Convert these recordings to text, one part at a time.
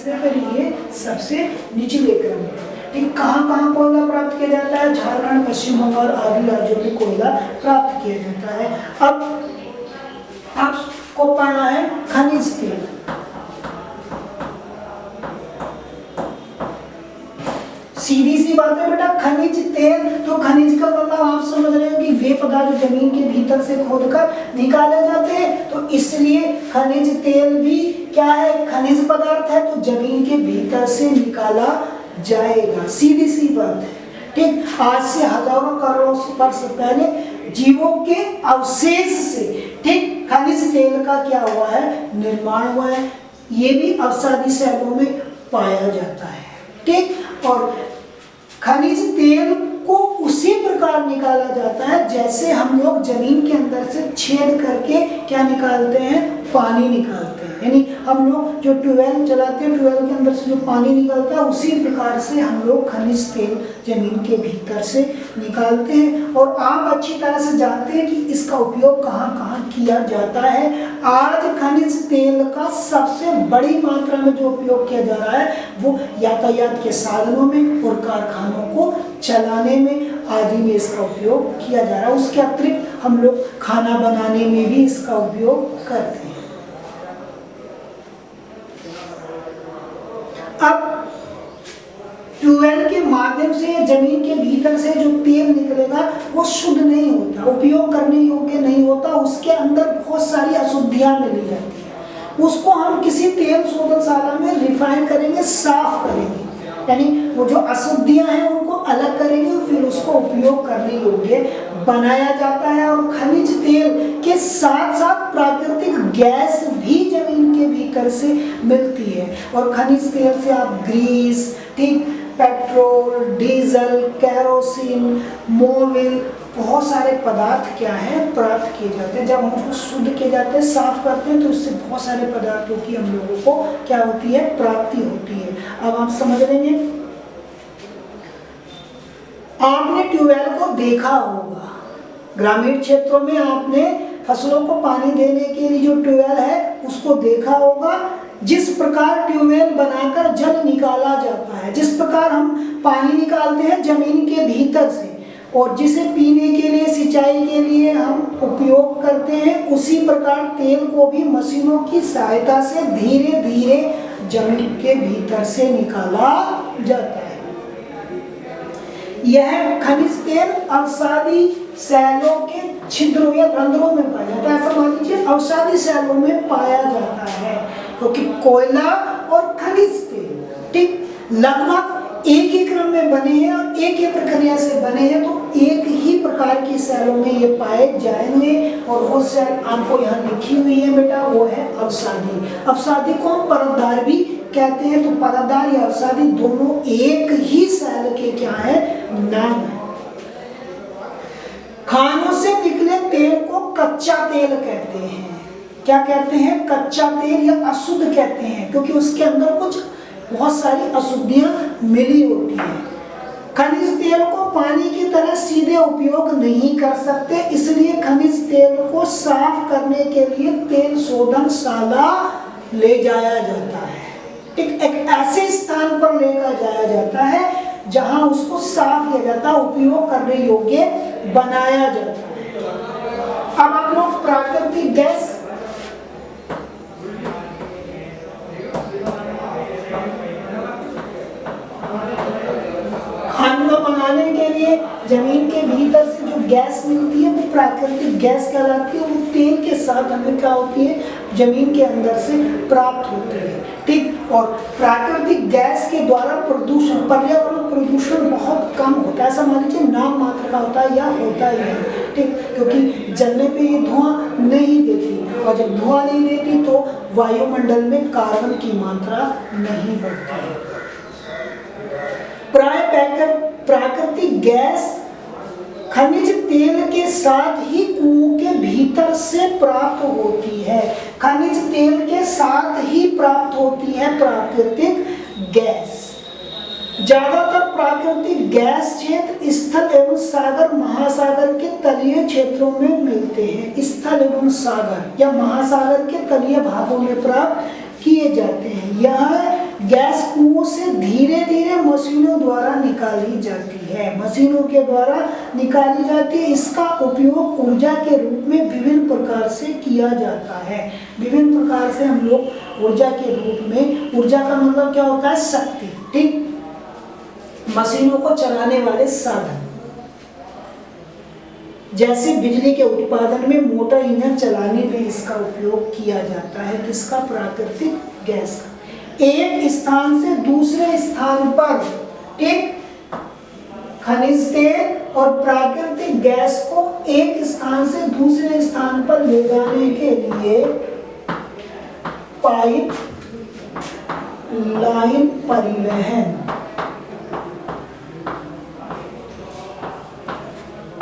से फिर ये सबसे निचले क्रम में। ठीक, कहाँ कहाँ कोयला प्राप्त किया जाता है? झारखंड, पश्चिम बंगाल आदि राज्यों में कोयला प्राप्त किया जाता है। अब आपको पढ़ना है खनिज तेल। सीधी सी बात है बेटा, खनिज तेल, तो खनिज का मतलब आप समझ रहे हो कि वे पदार्थ जमीन के भीतर से खोदकर निकाले जाते हैं, तो इसलिए खनिज तेल भी क्या है? खनिज पदार्थ है, तो जमीन के भीतर से निकाला जाएगा। सीधी सी बात है। ठीक, आज से हजारों करोड़ों वर्ष पहले जीवों के अवशेष से ठीक खनिज तेल का क्या हुआ है? निर्माण हुआ है। ये भी अवसादी शैलों में पाया जाता है। ठीक, और खनिज तेल को उसी प्रकार निकाला जाता है जैसे हम लोग जमीन के अंदर से छेद करके क्या निकालते हैं? पानी निकालते हैं। यानी हम लोग जो ट्यूबवेल चलाते हैं, ट्यूबवेल के अंदर से जो पानी निकलता है, उसी प्रकार से हम लोग खनिज तेल जमीन के भीतर से निकालते हैं। और आप अच्छी तरह से जानते हैं कि इसका उपयोग कहाँ कहाँ किया जाता है। आज खनिज तेल का सबसे बड़ी मात्रा में जो उपयोग किया जा रहा है वो यातायात के साधनों में और कारखानों को चलाने में आदि में इसका उपयोग किया जा रहा है। उसके अतिरिक्त हम लोग खाना बनाने में भी इसका उपयोग करते हैं। अब ट्यूबवेल के माध्यम से जमीन के भीतर से जो तेल निकलेगा वो शुद्ध नहीं होता, उपयोग करने योग्य नहीं होता, उसके अंदर बहुत सारी अशुद्धियां मिली जाती है। उसको हम किसी तेल शोधनशाला में रिफाइन करेंगे, साफ करेंगे, यानी वो जो अशुद्धियां हैं उनको अलग करेंगे और फिर उसको उपयोग करने योग्य बनाया जाता है। और खनिज तेल के साथ साथ प्राकृतिक गैस भी जमीन के भीतर से मिलती है। और खनिज तेल से आप ग्रीस, ठीक, पेट्रोल, डीजल, केरोसिन, मोबिल, बहुत सारे पदार्थ क्या है? प्राप्त किए जाते हैं। जब हम उसको शुद्ध किए जाते हैं, साफ करते हैं, तो इससे बहुत सारे पदार्थों की हम लोगों को क्या होती है? प्राप्ति होती है। अब आप समझ लेंगे। आपने ट्यूबवेल को देखा होगा, ग्रामीण क्षेत्रों में आपने फसलों को पानी देने के लिए जो ट्यूबवेल है उसको देखा होगा। जिस प्रकार ट्यूबवेल बनाकर जल निकाला जाता है, जिस प्रकार हम पानी निकालते हैं जमीन के भीतर से और जिसे पीने के लिए, सिंचाई के लिए हम उपयोग करते हैं, उसी प्रकार तेल को भी मशीनों की सहायता से धीरे धीरे जमीन के भीतर से निकाला जाता है। यह खनिज तेल अवसादी शैलों के छिद्रों या रंध्रों में पाया जाता है। ऐसा मान लीजिए अवसादी शैलों में पाया जाता है, क्योंकि कोयला और खनिज तेल ठीक लगभग एक ही क्रम में बने हैं और एक ही प्रक्रिया से बने हैं, तो एक ही प्रकार की शैलों में ये पाए जाएंगे। और वो शैल आपको यहाँ लिखी हुई है बेटा, वो है अवसादी। अवसादी को हम परतदार भी कहते हैं। तो परतदार या अवसादी दोनों एक ही शैल के क्या है? नाम है। खानों से निकले तेल को कच्चा तेल कहते हैं। क्या कहते हैं? कच्चा तेल या अशुद्ध कहते हैं, क्योंकि उसके अंदर कुछ बहुत सारी अशुद्धियां मिली होती हैं। खनिज तेल को पानी की तरह सीधे उपयोग नहीं कर सकते, इसलिए खनिज तेल को साफ करने के लिए तेल शोधनशाला ले जाया जाता है। एक ऐसे स्थान पर लेकर जाया जाता है जहां उसको साफ किया जाता है, उपयोग करने योग्य बनाया जाता है। अब आप लोग प्राकृतिक गैस खाना बनाने के लिए जमीन के भीतर से जो गैस मिलती है वो प्राकृतिक गैस कहलाती है। वो तेल के साथ हमें क्या होती है? जमीन के अंदर से प्राप्त होती है। ठीक, और प्राकृतिक गैस के द्वारा प्रदूषण, पर्यावरण प्रदूषण बहुत कम होता है। ऐसा मान लीजिए नाम मात्र का होता है या होता ही है। ठीक, क्योंकि जलने पे ये धुआं नहीं देती, और जब धुआं नहीं देती तो वायुमंडल में कार्बन की मात्रा नहीं बढ़ती है। प्राकृतिक गैस खनिज तेल के साथ ही कुओं के भीतर से प्राप्त होती है। खनिज तेल के साथ ही प्राप्त होती है प्राकृतिक गैस। ज्यादातर प्राकृतिक गैस क्षेत्र स्थल एवं सागर, महासागर के तलीय क्षेत्रों में मिलते हैं। स्थल एवं सागर या महासागर के तलीय भागों में प्राप्त किए जाते हैं। यह गैस कुओं से धीरे धीरे मशीनों द्वारा निकाली जाती है, मशीनों के द्वारा निकाली जाती है। इसका उपयोग ऊर्जा के रूप में विभिन्न प्रकार से किया जाता है। विभिन्न प्रकार से हम लोग ऊर्जा के रूप में, ऊर्जा का मतलब क्या होता है? शक्ति, ठीक, मशीनों को चलाने वाले साधन, जैसे बिजली के उत्पादन में मोटर इंजन चलाने में इसका उपयोग किया जाता है। किसका? प्राकृतिक गैस का। एक स्थान से दूसरे स्थान पर, ठीक, खनिज तेल और प्राकृतिक गैस को एक स्थान से दूसरे स्थान पर ले जाने के लिए पाइप लाइन परिवहन,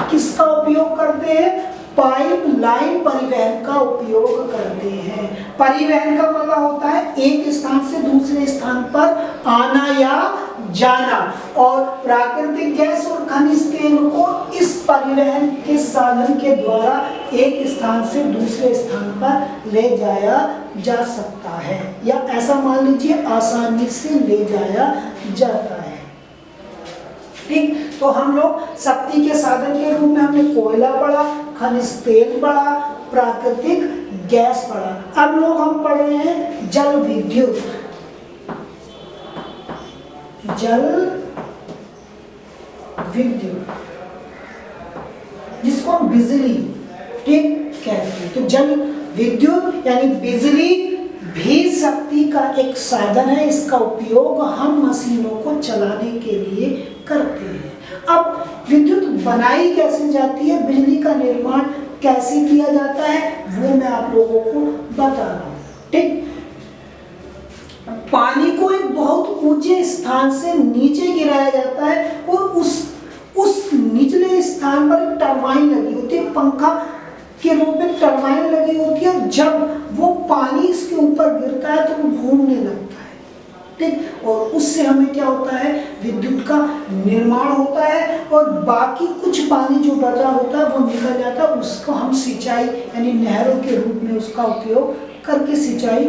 किसका उपयोग करते हैं? पाइप लाइन परिवहन का उपयोग करते हैं। परिवहन का मतलब होता है एक स्थान से दूसरे स्थान पर आना या जाना, और प्राकृतिक गैस और खनिज तेल को इस परिवहन के साधन के द्वारा एक स्थान से दूसरे स्थान पर ले जाया जा सकता है, या ऐसा मान लीजिए आसानी से ले जाया जाता है, ठीक। तो हम लोग शक्ति के साधन के रूप में हमने कोयला पढ़ा, खनिज तेल पढ़ा, प्राकृतिक गैस पढ़ा। अब लोग हम पढ़ रहे हैं जल विद्युत, जल विद्युत, जिसको हम बिजली, ठीक, कहते हैं। तो जल विद्युत यानी बिजली भी शक्ति का एक साधन है। इसका उपयोग हम मशीनों को चलाने के लिए करते हैं। अब विद्युत बनाई कैसे जाती है, बिजली का निर्माण कैसे किया जाता है, वो मैं आप लोगों को बता रहा हूँ, ठीक। पानी को एक बहुत ऊंचे स्थान से नीचे गिराया जाता है और उस निचले स्थान पर एक टरबाइन लगी होती है, पंखा के रूप में टरबाइन लगी होती है। जब वो पानी इसके ऊपर गिरता है तो वो घूमने लगता है, ठीक, और उससे हमें क्या होता है? विद्युत का निर्माण होता है, और बाकी कुछ पानी जो बचा होता है वो निकल जाता है। उसको हम सिंचाई यानी नहरों के रूप में उसका उपयोग करके सिंचाई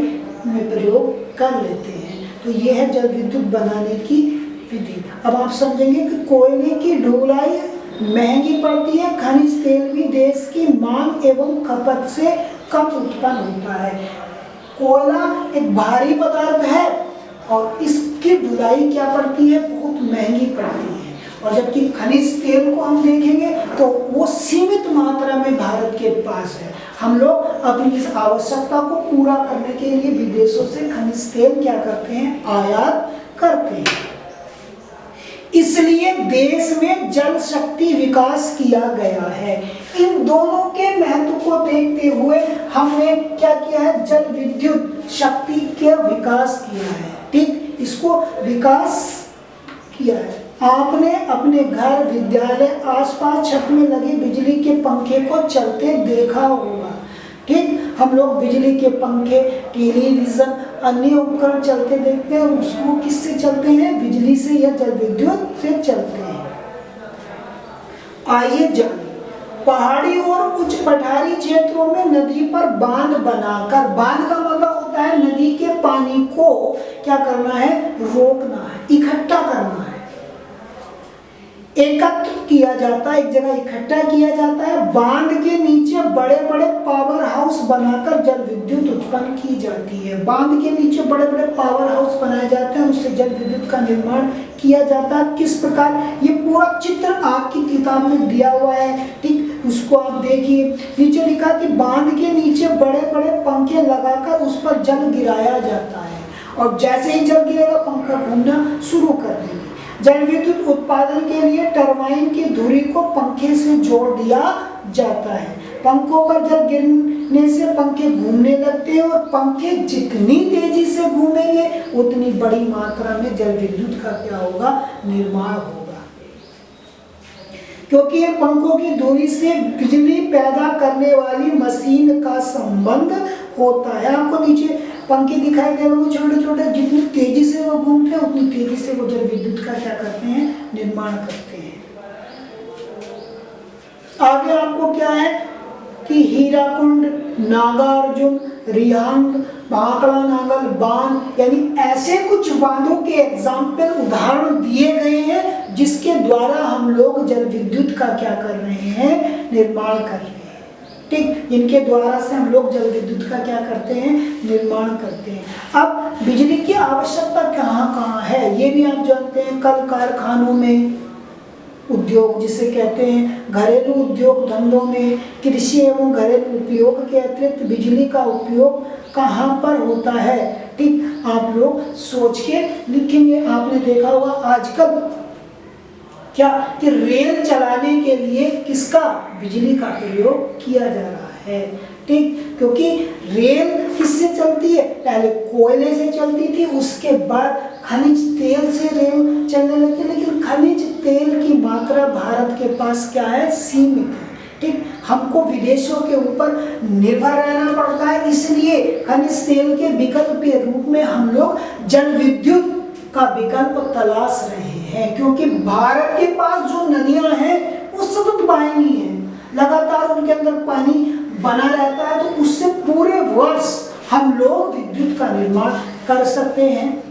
में प्रयोग कर लेते हैं। तो ये है जल विद्युत बनाने की विधि। अब आप समझेंगे कि कोयले की ढुलाई महंगी पड़ती है, खनिज तेल भी देश की मांग एवं खपत से कम उत्पन्न होता है। कोयला एक भारी पदार्थ है और इसकी ढुलाई क्या पड़ती है? बहुत महंगी पड़ती है। और जबकि खनिज तेल को हम देखेंगे तो वो सीमित मात्रा में भारत के पास है। हम लोग अपनी इस आवश्यकता को पूरा करने के लिए विदेशों से खनिज तेल क्या करते हैं? आयात करते हैं। इसलिए देश में जल शक्ति विकास किया गया है। इन दोनों के महत्व को देखते हुए हमने क्या किया है? जल विद्युत शक्ति के विकास किया है, ठीक, इसको विकास किया है। आपने अपने घर, विद्यालय, आसपास छत में लगे बिजली के पंखे को चलते देखा होगा, ठीक। हम लोग बिजली के पंखे, टेलीविजन, अन्य उपकरण चलते देखते हैं। उसको किससे चलते हैं? बिजली से या जल विद्युत से चलते हैं। आइए जानिए, पहाड़ी और उच्च पठारी क्षेत्रों में नदी पर बांध बनाकर, बांध का मतलब होता है नदी के पानी को क्या करना है? रोकना है, इकट्ठा करना है, एकत्र किया जाता है, एक जगह इकट्ठा किया जाता है। बांध के नीचे बड़े बड़े पावर हाउस बनाकर जल विद्युत उत्पन्न की जाती है। बांध के नीचे बड़े बड़े पावर हाउस बनाए जाते हैं, उससे जल विद्युत का निर्माण किया जाता है। किस प्रकार? ये पूरा चित्र आपकी किताब में दिया हुआ है, ठीक, उसको आप देखिए। नीचे लिखा कि बांध के नीचे बड़े बड़े पंखे लगाकर उस पर जल गिराया जाता है, और जैसे ही जल गिरेगा पंखा घूमना शुरू कर देंगे। जल विद्युत उत्पादन के लिए टरबाइन की धुरी को पंखे से जोड़ दिया जाता है। पंखों पर जल गिरने से पंखे घूमने लगते हैं, और पंखे जितनी तेजी से घूमेंगे उतनी बड़ी मात्रा में जल विद्युत का क्या होगा? निर्माण होगा। क्योंकि ये पंखों की धुरी से बिजली पैदा करने वाली मशीन का संबंध होता है। आपको नीचे पंखे दिखाई दे रहे हैं, छोटे छोटे, जितनी तेजी से वो घूमते हैं उतनी तेजी से वो जल विद्युत का क्या करते हैं? निर्माण करते हैं। आगे आपको क्या है कि हीराकुंड, नागार्जुन, रिहंद, भाखड़ा नांगल बांध, यानी ऐसे कुछ बांधों के एग्जाम्पल उदाहरण दिए गए हैं जिसके द्वारा हम लोग जल विद्युत का क्या कर रहे हैं, निर्माण कर रहे हैं। ठीक, इनके द्वारा से हम लोग जल विद्युत का क्या करते हैं, निर्माण करते हैं। अब बिजली की आवश्यकता कहाँ कहाँ है ये भी आप जानते हैं, कल कारखानों में, उद्योग जिसे कहते हैं, घरेलू उद्योग धंधों में, कृषि एवं घरेलू उपयोग के अतिरिक्त बिजली का उपयोग कहाँ पर होता है। ठीक, आप लोग सोच के लिखेंगे। आपने देखा होगा आजकल क्या कि रेल चलाने के लिए किसका, बिजली का प्रयोग किया जा रहा है। ठीक, क्योंकि रेल किससे चलती है, पहले कोयले से चलती थी, उसके बाद खनिज तेल से रेल चलने लगी, लेकिन खनिज तेल की मात्रा भारत के पास क्या है, सीमित है। ठीक, हमको विदेशों के ऊपर निर्भर रहना पड़ता है, इसलिए खनिज तेल के विकल्प के रूप में हम लोग जल विद्युत का विकल्प तलाश रहे हैं, क्योंकि भारत के पास जो नदियां हैं वो सतत बहनी हैं, लगातार उनके अंदर पानी बना रहता है, तो उससे पूरे वर्ष हम लोग विद्युत का निर्माण कर सकते हैं।